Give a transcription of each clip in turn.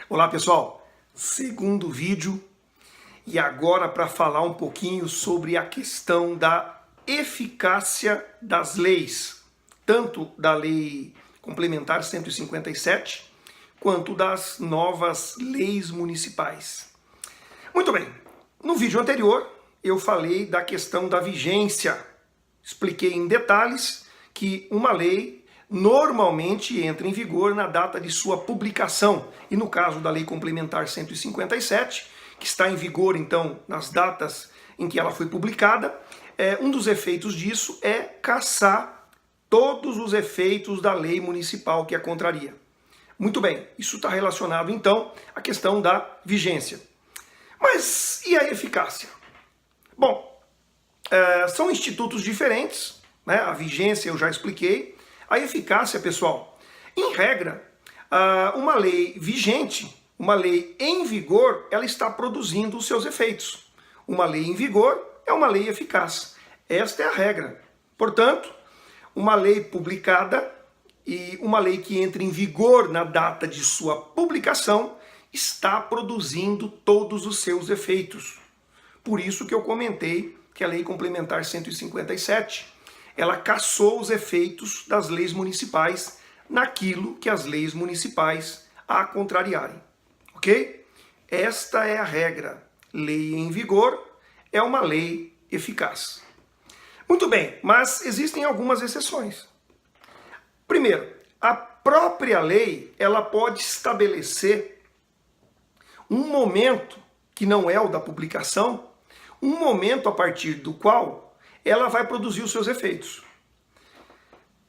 Olá pessoal, segundo vídeo e agora para falar um pouquinho sobre a questão da eficácia das leis, tanto da Lei Complementar 157 quanto das novas leis municipais. Muito bem, no vídeo anterior eu falei da questão da vigência, expliquei em detalhes que uma lei normalmente entra em vigor na data de sua publicação. E no caso da Lei Complementar 157, que está em vigor então nas datas em que ela foi publicada, um dos efeitos disso é cassar todos os efeitos da lei municipal que a contraria. Muito bem, isso está relacionado então à questão da vigência. Mas e a eficácia? Bom, são institutos diferentes, né? A vigência eu já expliquei. A eficácia, pessoal, em regra, uma lei vigente, uma lei em vigor, ela está produzindo os seus efeitos. Uma lei em vigor é uma lei eficaz. Esta é a regra. Portanto, uma lei publicada e uma lei que entra em vigor na data de sua publicação está produzindo todos os seus efeitos. Por isso que eu comentei que a Lei Complementar 157 ela cassou os efeitos das leis municipais naquilo que as leis municipais a contrariarem, ok? Esta é a regra. Lei em vigor é uma lei eficaz. Muito bem, mas existem algumas exceções. Primeiro, a própria lei ela pode estabelecer um momento, que não é o da publicação, um momento a partir do qual ela vai produzir os seus efeitos.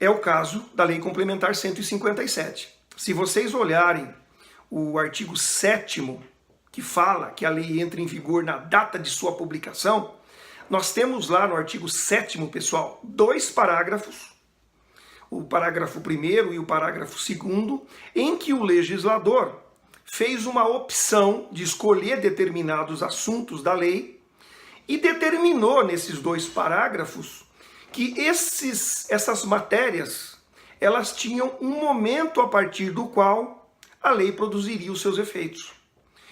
É o caso da Lei Complementar 157. Se vocês olharem o artigo 7º, que fala que a lei entra em vigor na data de sua publicação, nós temos lá no artigo 7º, pessoal, dois parágrafos, o parágrafo 1º e o parágrafo 2º, em que o legislador fez uma opção de escolher determinados assuntos da lei e determinou nesses dois parágrafos que essas matérias elas tinham um momento a partir do qual a lei produziria os seus efeitos.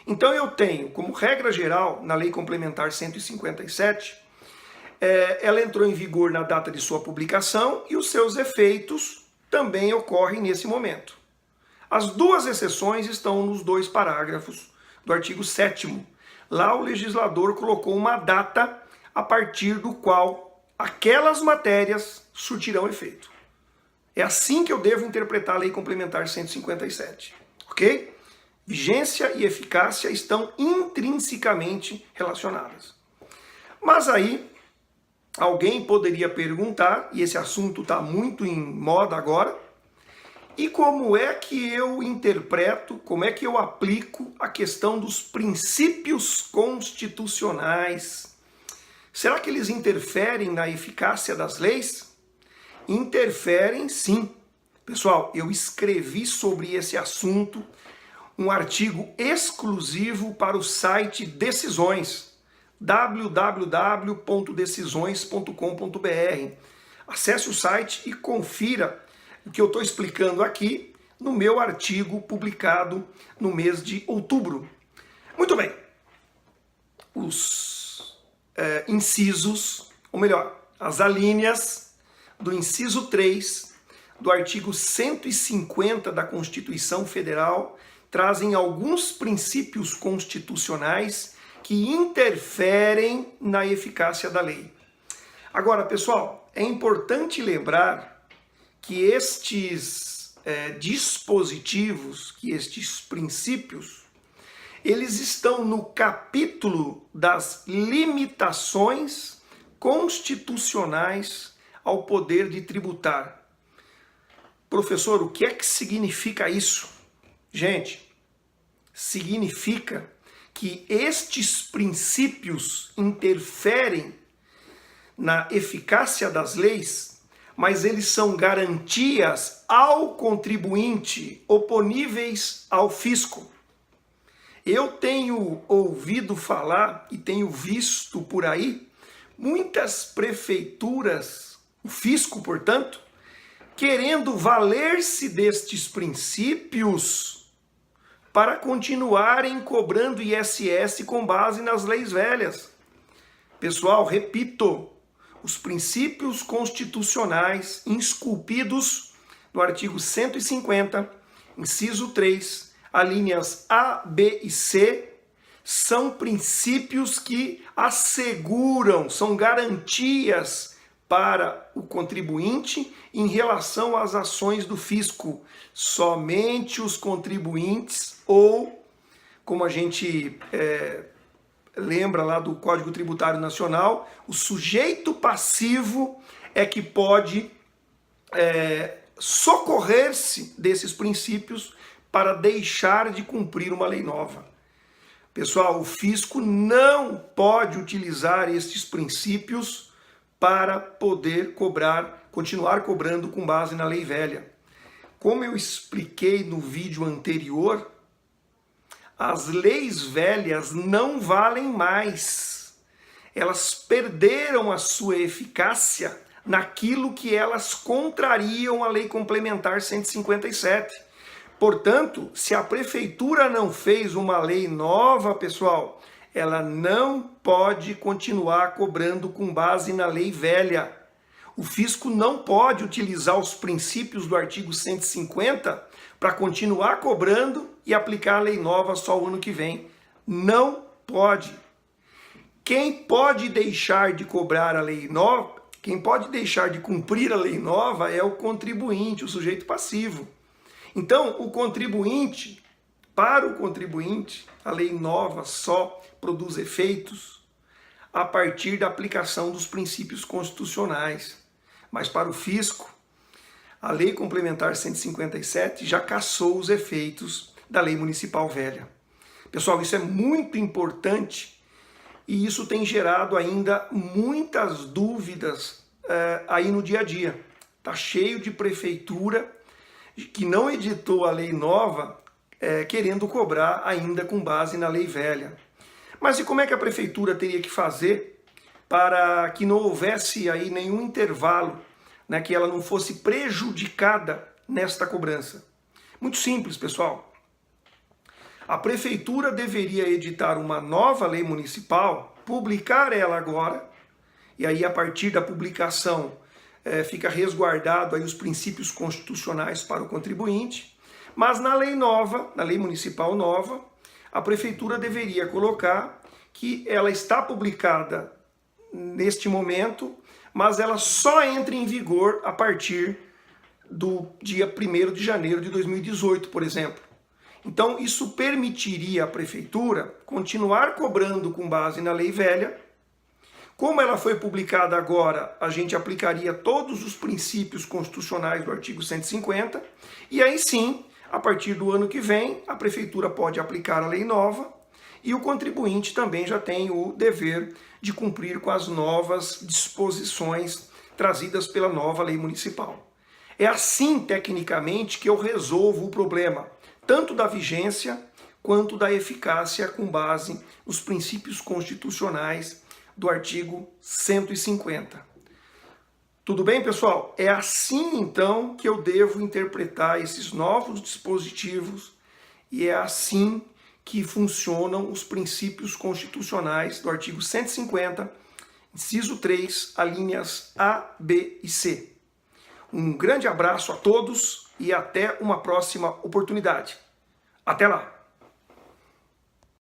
Então eu tenho, como regra geral, na Lei Complementar 157, ela entrou em vigor na data de sua publicação e os seus efeitos também ocorrem nesse momento. As duas exceções estão nos dois parágrafos do artigo 7º. Lá o legislador colocou uma data a partir do qual aquelas matérias surtirão efeito. É assim que eu devo interpretar a Lei Complementar 157, ok? Vigência e eficácia estão intrinsecamente relacionadas. Mas aí, alguém poderia perguntar, e esse assunto está muito em moda agora, e como é que eu interpreto, como é que eu aplico a questão dos princípios constitucionais? Será que eles interferem na eficácia das leis? Interferem, sim. Pessoal, eu escrevi sobre esse assunto um artigo exclusivo para o site Decisões, www.decisões.com.br. Acesse o site e confira o que eu estou explicando aqui no meu artigo publicado no mês de outubro. Muito bem, os incisos, ou melhor, as alíneas do inciso 3 do artigo 150 da Constituição Federal trazem alguns princípios constitucionais que interferem na eficácia da lei. Agora, pessoal, é importante lembrar que estes dispositivos, que estes princípios, eles estão no capítulo das limitações constitucionais ao poder de tributar. Professor, o que é que significa isso? Gente, significa que estes princípios interferem na eficácia das leis, mas eles são garantias ao contribuinte oponíveis ao fisco. Eu tenho ouvido falar e tenho visto por aí muitas prefeituras, o fisco, portanto, querendo valer-se destes princípios para continuarem cobrando ISS com base nas leis velhas. Pessoal, repito, os princípios constitucionais esculpidos no artigo 150, inciso 3, alíneas A, B e C, são princípios que asseguram, são garantias para o contribuinte em relação às ações do fisco. Somente os contribuintes ou, como a gente lembra lá do Código Tributário Nacional, o sujeito passivo é que pode socorrer-se desses princípios para deixar de cumprir uma lei nova. Pessoal, o fisco não pode utilizar estes princípios para poder continuar cobrando com base na lei velha. Como eu expliquei no vídeo anterior, as leis velhas não valem mais. Elas perderam a sua eficácia naquilo que elas contrariam a Lei Complementar 157. Portanto, se a prefeitura não fez uma lei nova, pessoal, ela não pode continuar cobrando com base na lei velha. O fisco não pode utilizar os princípios do artigo 150 para continuar cobrando e aplicar a lei nova só o ano que vem. Não pode. Quem pode deixar de cobrar a lei nova, quem pode deixar de cumprir a lei nova é o contribuinte, o sujeito passivo. Então, para o contribuinte, a lei nova só produz efeitos a partir da aplicação dos princípios constitucionais. Mas para o fisco, a Lei Complementar 157 já cassou os efeitos da Lei Municipal Velha. Pessoal, isso é muito importante e isso tem gerado ainda muitas dúvidas aí no dia a dia. Está cheio de prefeitura que não editou a lei nova, querendo cobrar ainda com base na lei velha. Mas e como é que a prefeitura teria que fazer para que não houvesse aí nenhum intervalo, né, que ela não fosse prejudicada nesta cobrança? Muito simples, pessoal. A prefeitura deveria editar uma nova lei municipal, publicar ela agora, e aí a partir da publicação fica resguardado aí os princípios constitucionais para o contribuinte, mas na lei nova, na lei municipal nova, a prefeitura deveria colocar que ela está publicada neste momento, mas ela só entra em vigor a partir do dia 1º de janeiro de 2018, por exemplo. Então isso permitiria à prefeitura continuar cobrando com base na lei velha. Como ela foi publicada agora, a gente aplicaria todos os princípios constitucionais do artigo 150, e aí sim, a partir do ano que vem, a prefeitura pode aplicar a lei nova, e o contribuinte também já tem o dever de cumprir com as novas disposições trazidas pela nova lei municipal. É assim, tecnicamente, que eu resolvo o problema, tanto da vigência quanto da eficácia com base nos princípios constitucionais do artigo 150. Tudo bem, pessoal? É assim, então, que eu devo interpretar esses novos dispositivos e é assim que funcionam os princípios constitucionais do artigo 150, inciso 3, alíneas A, B e C. Um grande abraço a todos e até uma próxima oportunidade. Até lá!